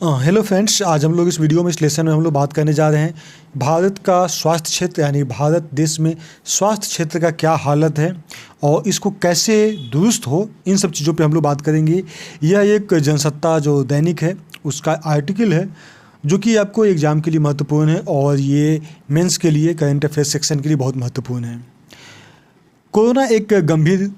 Hello friends, आज हम लोग इस वीडियो में इस लेसन में हम लोग बात करने जा रहे हैं भारत का स्वास्थ्य क्षेत्र यानी भारत देश में स्वास्थ्य क्षेत्र का क्या हालत है और इसको कैसे दुरुस्त हो, इन सब चीज़ों पे हम लोग बात करेंगे। यह एक जनसत्ता जो दैनिक है उसका आर्टिकल है जो कि आपको एग्ज़ाम के लिए महत्वपूर्ण है और ये मेंस के लिए करंट अफेयर्स सेक्शन के लिए बहुत महत्वपूर्ण है। कोरोना एक गंभीर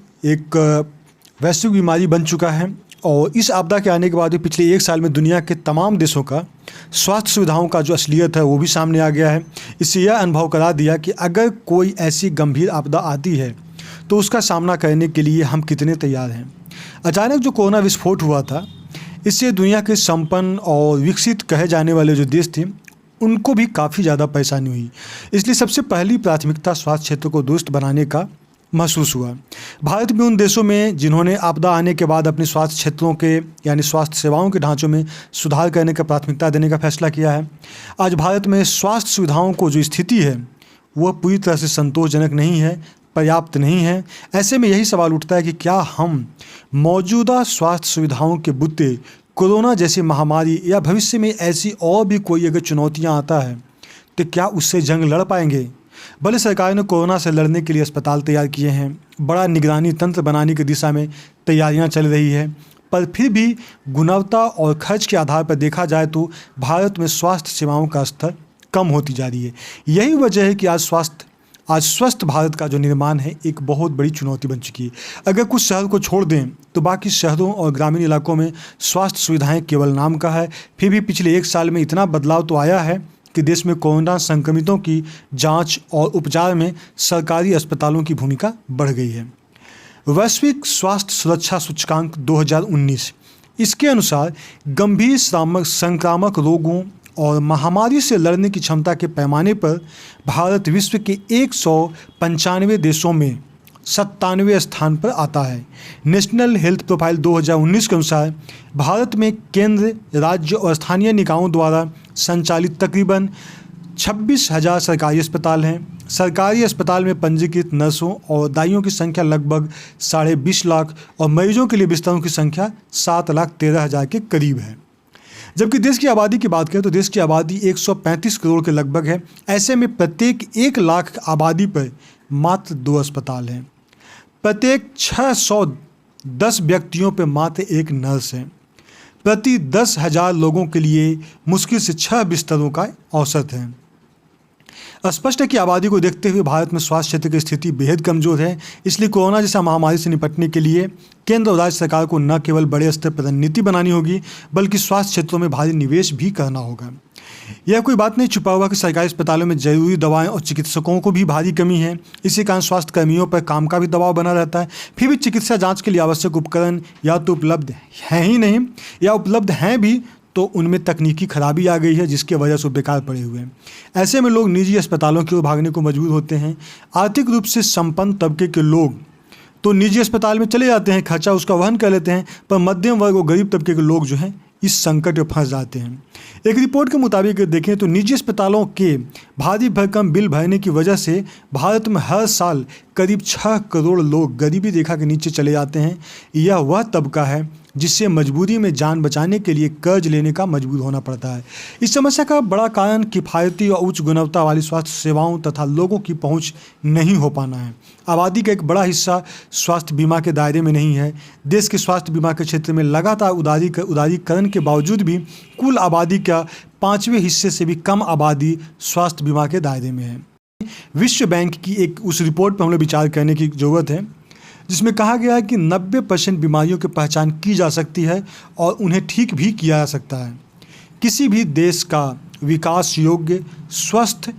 वैश्विक बीमारी बन चुका है और इस आपदा के आने के बाद भी पिछले एक साल में दुनिया के तमाम देशों का स्वास्थ्य सुविधाओं का जो असलियत है वो भी सामने आ गया है। इससे यह अनुभव करा दिया कि अगर कोई ऐसी गंभीर आपदा आती है तो उसका सामना करने के लिए हम कितने तैयार हैं। अचानक जो कोरोना विस्फोट हुआ था, इससे दुनिया के संपन्न और विकसित कहे जाने वाले जो देश थे उनको भी काफ़ी ज़्यादा परेशानी हुई। इसलिए सबसे पहली प्राथमिकता स्वास्थ्य क्षेत्र को दुरुस्त बनाने का महसूस हुआ। भारत भी उन देशों में जिन्होंने आपदा आने के बाद अपने स्वास्थ्य क्षेत्रों के यानी स्वास्थ्य सेवाओं के ढांचों में सुधार करने का प्राथमिकता देने का फैसला किया है। आज भारत में स्वास्थ्य सुविधाओं को जो स्थिति है वह पूरी तरह से संतोषजनक नहीं है, पर्याप्त नहीं है। ऐसे में यही सवाल उठता है कि क्या हम मौजूदा स्वास्थ्य सुविधाओं के बुते कोरोना जैसी महामारी या भविष्य में ऐसी और भी कोई अगर चुनौतियाँ आता है तो क्या उससे जंग लड़ पाएंगे। भले सरकार ने कोरोना से लड़ने के लिए अस्पताल तैयार किए हैं, बड़ा निगरानी तंत्र बनाने की दिशा में तैयारियां चल रही है, पर फिर भी गुणवत्ता और खर्च के आधार पर देखा जाए तो भारत में स्वास्थ्य सेवाओं का स्तर कम होती जा रही है। यही वजह है कि आज स्वस्थ भारत का जो निर्माण है एक बहुत बड़ी चुनौती बन चुकी है। अगर कुछ शहर को छोड़ दें तो बाकी शहरों और ग्रामीण इलाकों में स्वास्थ्य सुविधाएँ केवल नाम का है। फिर भी पिछले एक साल में इतना बदलाव तो आया है कि देश में कोरोना संक्रमितों की जांच और उपचार में सरकारी अस्पतालों की भूमिका बढ़ गई है। वैश्विक स्वास्थ्य सुरक्षा सूचकांक 2019 इसके अनुसार गंभीर संक्रामक रोगों और महामारी से लड़ने की क्षमता के पैमाने पर भारत विश्व के 195 देशों में 97वें स्थान पर आता है। नेशनल हेल्थ प्रोफाइल 2019 के अनुसार भारत में केंद्र, राज्य और स्थानीय निकायों द्वारा संचालित तकरीबन 26,000 सरकारी अस्पताल हैं। सरकारी अस्पताल में पंजीकृत नर्सों और दाइयों की संख्या लगभग 20.5 लाख और मरीजों के लिए बिस्तरों की संख्या 7,13,000 के करीब है। जबकि देश की आबादी की बात करें तो देश की आबादी 135 करोड़ के लगभग है। ऐसे में प्रत्येक 1 लाख आबादी पर मात्र 2 अस्पताल हैं। प्रत्येक 610 व्यक्तियों पर मात्र 1 नर्स है। प्रति 10,000 लोगों के लिए मुश्किल से 6 बिस्तरों का औसत है। स्पष्ट है कि आबादी को देखते हुए भारत में स्वास्थ्य क्षेत्र की स्थिति बेहद कमज़ोर है। इसलिए कोरोना जैसा महामारी से निपटने के लिए केंद्र और राज्य सरकार को न केवल बड़े स्तर पर रणनीति बनानी होगी बल्कि स्वास्थ्य क्षेत्रों में भारी निवेश भी करना होगा। यह कोई बात नहीं छुपा हुआ कि सरकारी अस्पतालों में जरूरी दवाएं और चिकित्सकों को भी भारी कमी है। इसी कारण स्वास्थ्य कर्मियों पर काम का भी दबाव बना रहता है। फिर भी चिकित्सा जांच के लिए आवश्यक उपकरण या तो उपलब्ध हैं ही नहीं या उपलब्ध हैं भी तो उनमें तकनीकी खराबी आ गई है जिसकी वजह से बेकार पड़े हुए हैं। ऐसे में लोग निजी अस्पतालों की ओर भागने को मजबूर होते हैं। आर्थिक रूप से संपन्न तबके के लोग तो निजी अस्पताल में चले जाते हैं, खर्चा उसका वहन कर लेते हैं, पर मध्यम वर्ग और गरीब तबके के लोग जो हैं इस संकट में फंस जाते हैं। एक रिपोर्ट के मुताबिक देखें तो निजी अस्पतालों के भारी भरकम बिल भरने की वजह से भारत में हर साल करीब 6 करोड़ लोग गरीबी रेखा के नीचे चले जाते हैं। यह वह तबका है जिससे मजबूरी में जान बचाने के लिए कर्ज लेने का मजबूर होना पड़ता है। इस समस्या का बड़ा कारण किफ़ायती और उच्च गुणवत्ता वाली स्वास्थ्य सेवाओं तथा लोगों की पहुंच नहीं हो पाना है। आबादी का एक बड़ा हिस्सा स्वास्थ्य बीमा के दायरे में नहीं है। देश के स्वास्थ्य बीमा के क्षेत्र में लगातार उदारीकरण के बावजूद भी कुल आबादी का 5वें हिस्से से भी कम आबादी स्वास्थ्य बीमा के दायरे में है। विश्व बैंक की एक उस रिपोर्ट पर हम लोग विचार करने की ज़रूरत है जिसमें कहा गया है कि 90% बीमारियों की पहचान की जा सकती है और उन्हें ठीक भी किया जा सकता है। किसी भी देश का विकास योग्य स्वस्थ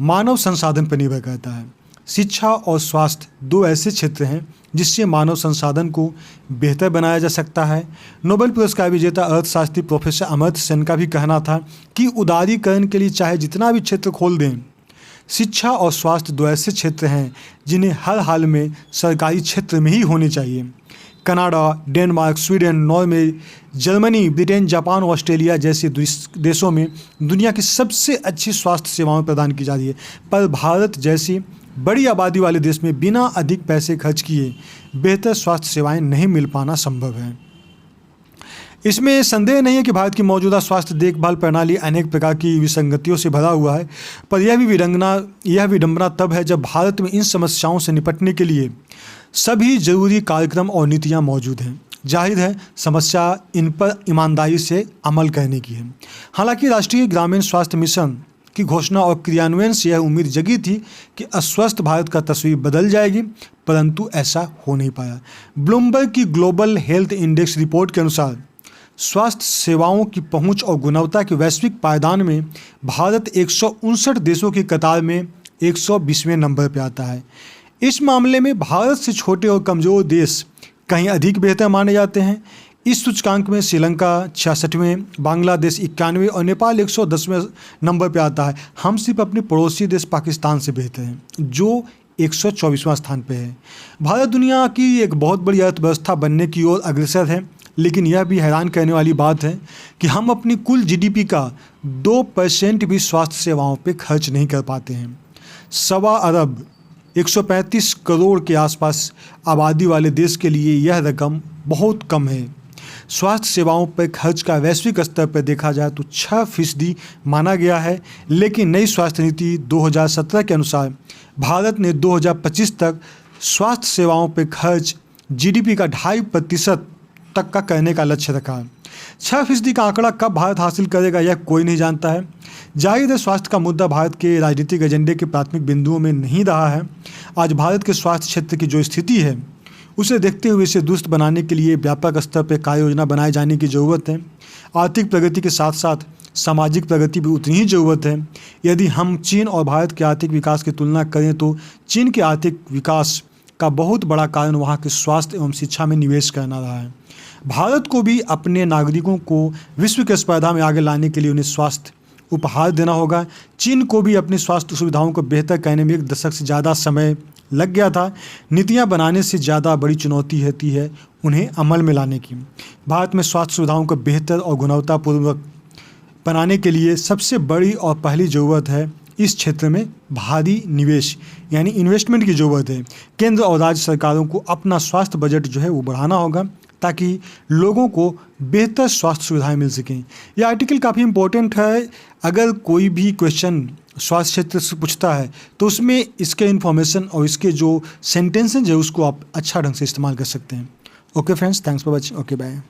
मानव संसाधन पर निर्भर करता है। शिक्षा और स्वास्थ्य 2 ऐसे क्षेत्र हैं जिससे मानव संसाधन को बेहतर बनाया जा सकता है। नोबेल पुरस्कार विजेता अर्थशास्त्री प्रोफेसर अमर्त्य सेन का भी कहना था कि उदारीकरण के लिए चाहे जितना भी क्षेत्र खोल दें, शिक्षा और स्वास्थ्य 2 ऐसे क्षेत्र हैं जिन्हें हर हाल में सरकारी क्षेत्र में ही होने चाहिए। Canada, Denmark, Sweden, Norway, Germany, Britain, Japan और ऑस्ट्रेलिया जैसे देशों में दुनिया की सबसे अच्छी स्वास्थ्य सेवाएं प्रदान की जा रही है, पर भारत जैसी बड़ी आबादी वाले देश में बिना अधिक पैसे खर्च किए बेहतर स्वास्थ्य सेवाएं नहीं मिल पाना संभव है। इसमें संदेह नहीं है कि भारत की मौजूदा स्वास्थ्य देखभाल प्रणाली अनेक प्रकार की विसंगतियों से भरा हुआ है, पर यह विडंबना तब है जब भारत में इन समस्याओं से निपटने के लिए सभी जरूरी कार्यक्रम और नीतियां मौजूद हैं। जाहिर है समस्या इन पर ईमानदारी से अमल करने की है। हालांकि राष्ट्रीय ग्रामीण स्वास्थ्य मिशन की घोषणा और क्रियान्वयन से यह उम्मीद जगी थी कि अस्वस्थ भारत का तस्वीर बदल जाएगी, परंतु ऐसा हो नहीं पाया। ब्लूमबर्ग की ग्लोबल हेल्थ इंडेक्स रिपोर्ट के अनुसार स्वास्थ्य सेवाओं की पहुंच और गुणवत्ता के वैश्विक पायदान में भारत 159 देशों की कतार में 120वें नंबर पर आता है। इस मामले में भारत से छोटे और कमज़ोर देश कहीं अधिक बेहतर माने जाते हैं। इस सूचकांक में श्रीलंका 66वें, बांग्लादेश 91वें और नेपाल 110वें नंबर पर आता है। हम सिर्फ अपने पड़ोसी देश पाकिस्तान से बेहतर हैं, जो 124वां स्थान पर है। भारत दुनिया की एक बहुत बड़ी अर्थव्यवस्था बनने की ओर अग्रसर है, लेकिन यह भी हैरान करने वाली बात है कि हम अपनी कुल GDP का 2% भी स्वास्थ्य सेवाओं पर खर्च नहीं कर पाते हैं। 1.25 अरब 135 करोड़ के आसपास आबादी वाले देश के लिए यह रकम बहुत कम है। स्वास्थ्य सेवाओं पर खर्च का वैश्विक स्तर पर देखा जाए तो 6% माना गया है, लेकिन नई स्वास्थ्य नीति 2017 के अनुसार भारत ने 2025 तक स्वास्थ्य सेवाओं पर खर्च GDP का 2.5% तक का करने का लक्ष्य रखा है। 6% का आंकड़ा कब भारत हासिल करेगा यह कोई नहीं जानता है। जाहिर है स्वास्थ्य का मुद्दा भारत के राजनीतिक एजेंडे के प्राथमिक बिंदुओं में नहीं रहा है। आज भारत के स्वास्थ्य क्षेत्र की जो स्थिति है उसे देखते हुए इसे दुरुस्त बनाने के लिए व्यापक स्तर पर कार्य योजना बनाए जाने की ज़रूरत है। आर्थिक प्रगति के साथ साथ सामाजिक प्रगति भी उतनी ही ज़रूरत है। यदि हम चीन और भारत के आर्थिक विकास की तुलना करें तो चीन के आर्थिक विकास का बहुत बड़ा कारण वहाँ के स्वास्थ्य एवं शिक्षा में निवेश करना रहा है। भारत को भी अपने नागरिकों को विश्व की स्पर्धा में आगे लाने के लिए उन्हें स्वास्थ्य उपहार देना होगा। चीन को भी अपनी स्वास्थ्य सुविधाओं को बेहतर करने में 1 दशक से ज़्यादा समय लग गया था। नीतियां बनाने से ज़्यादा बड़ी चुनौती होती है उन्हें अमल में लाने की। भारत में स्वास्थ्य सुविधाओं को बेहतर और गुणवत्तापूर्वक बनाने के लिए सबसे बड़ी और पहली ज़रूरत है इस क्षेत्र में भारी निवेश यानी इन्वेस्टमेंट की ज़रूरत है। केंद्र और राज्य सरकारों को अपना स्वास्थ्य बजट जो है वो बढ़ाना होगा ताकि लोगों को बेहतर स्वास्थ्य सुविधाएं मिल सकें। यह आर्टिकल काफ़ी इम्पोर्टेंट है। अगर कोई भी क्वेश्चन स्वास्थ्य क्षेत्र से पूछता है तो उसमें इसके इन्फॉर्मेशन और इसके जो सेंटेंसेज है उसको आप अच्छा ढंग से इस्तेमाल कर सकते हैं। Okay friends, thanks for watching. Okay bye.